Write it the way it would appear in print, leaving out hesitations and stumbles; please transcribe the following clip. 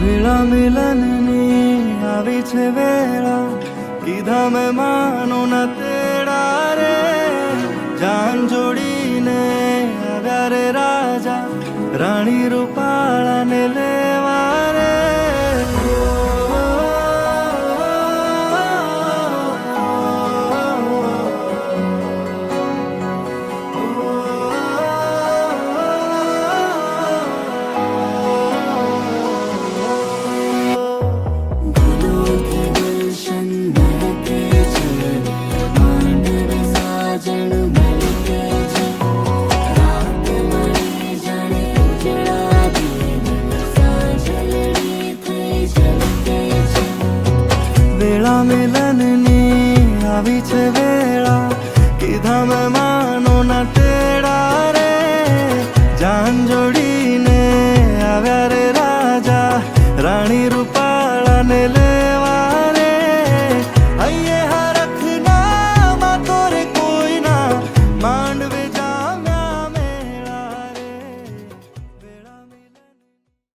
વેળા મિલનની આવી છે વેળા, કીધા મેં માનો ના તેડા રે. જાન જોડીને આવ્યા રે રાજા, રાણી રૂપાળાને લેવા રે. વેળા મિલનની આવી છે વેળા, કીધા મેં માનો ના તેડા રે. જાન જોડીને આવ્યા રે રાજા, રાણી રૂપાળાને લે.